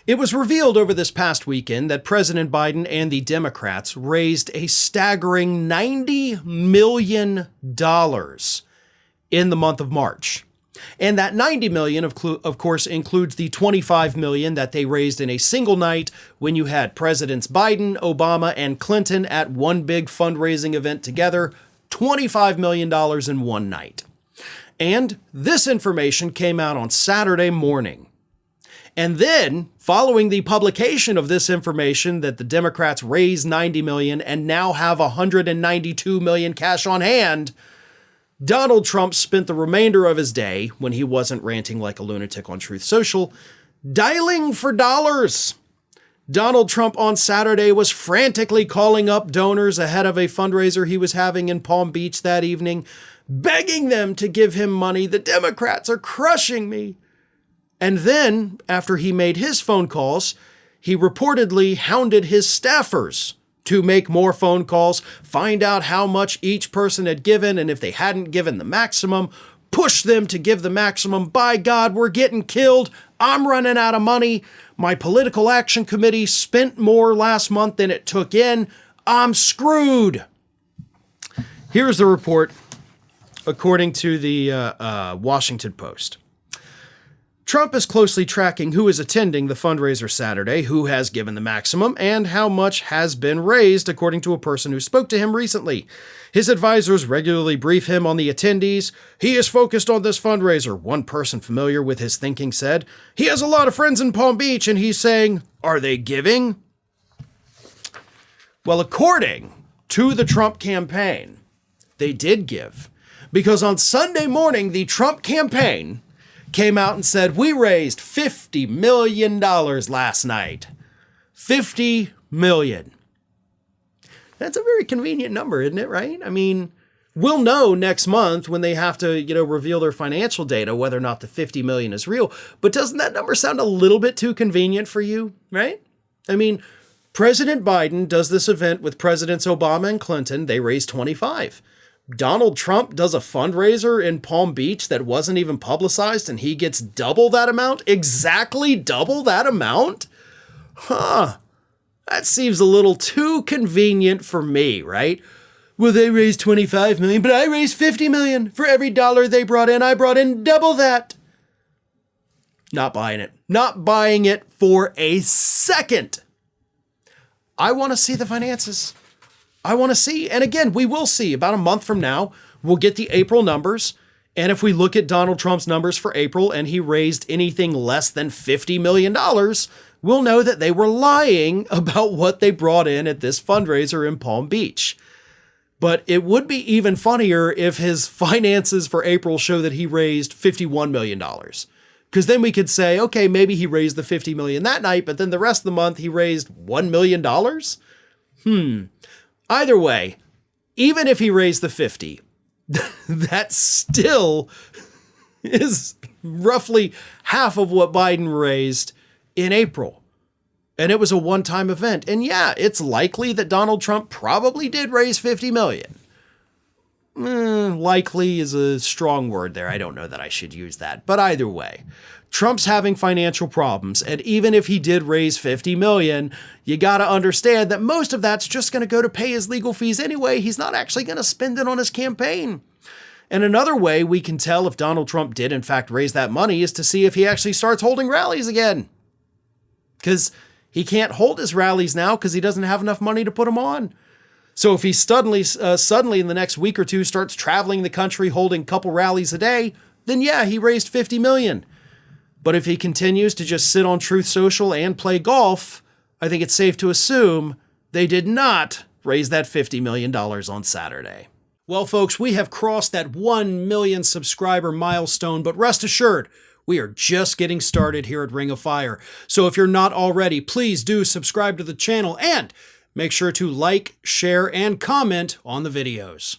It was revealed over this past weekend that President Biden and the Democrats raised a staggering $90 million in the month of March. And that $90 million, of course, includes the $25 million that they raised in a single night when you had Presidents Biden, Obama, and Clinton at one big fundraising event together, $25 million in one night. And this information came out on Saturday morning. And then, following the publication of this information that the Democrats raised $90 million and now have $192 million cash on hand, Donald Trump spent the remainder of his day, when he wasn't ranting like a lunatic on Truth Social, dialing for dollars. Donald Trump on Saturday was frantically calling up donors ahead of a fundraiser he was having in Palm Beach that evening, begging them to give him money. The Democrats are crushing me. And then, after he made his phone calls, he reportedly hounded his staffers to make more phone calls, find out how much each person had given, and if they hadn't given the maximum, push them to give the maximum. By God, we're getting killed. I'm running out of money. My political action committee spent more last month than it took in. I'm screwed. Here's the report, according to the Washington Post. Trump is closely tracking who is attending the fundraiser Saturday, who has given the maximum, and how much has been raised, according to a person who spoke to him recently. His advisors regularly brief him on the attendees. He is focused on this fundraiser, one person familiar with his thinking said. He has a lot of friends in Palm Beach, and he's saying, are they giving? Well, according to the Trump campaign, they did give. Because on Sunday morning, the Trump campaign came out and said, we raised $50 million last night. $50 million. That's a very convenient number, isn't it, right? I mean, we'll know next month when they have to, reveal their financial data, whether or not the $50 million is real. But doesn't that number sound a little bit too convenient for you, right? I mean, President Biden does this event with Presidents Obama and Clinton. They raised 25. Donald Trump does a fundraiser in Palm Beach that wasn't even publicized and he gets double that amount? Exactly double that amount? That seems a little too convenient for me, right? Well, they raised 25 million, but I raised 50 million. For every dollar they brought in, I brought in double that. Not buying it. Not buying it for a second. I want to see the finances. I want to see, and again, we will see about a month from now, we'll get the April numbers. And if we look at Donald Trump's numbers for April and he raised anything less than $50 million, we'll know that they were lying about what they brought in at this fundraiser in Palm Beach. But it would be even funnier if his finances for April show that he raised $51 million. Because then we could say, okay, maybe he raised the $50 million that night, but then the rest of the month he raised $1 million. Either way, even if he raised the 50, that still is roughly half of what Biden raised in April. And it was a one-time event. And yeah, it's likely that Donald Trump probably did raise 50 million. Likely is a strong word there. I don't know that I should use that. But either way, Trump's having financial problems. And even if he did raise 50 million, you got to understand that most of that's just going to go to pay his legal fees anyway. He's not actually going to spend it on his campaign. And another way we can tell if Donald Trump did in fact raise that money is to see if he actually starts holding rallies again. Because he can't hold his rallies now because he doesn't have enough money to put them on. So if he suddenly in the next week or two starts traveling the country holding a couple rallies a day, then yeah, he raised 50 million. But if he continues to just sit on Truth Social and play golf, I think it's safe to assume they did not raise that $50 million on Saturday. Well, folks, we have crossed that 1 million subscriber milestone, but rest assured, we are just getting started here at Ring of Fire. So if you're not already, please do subscribe to the channel and make sure to like, share, and comment on the videos.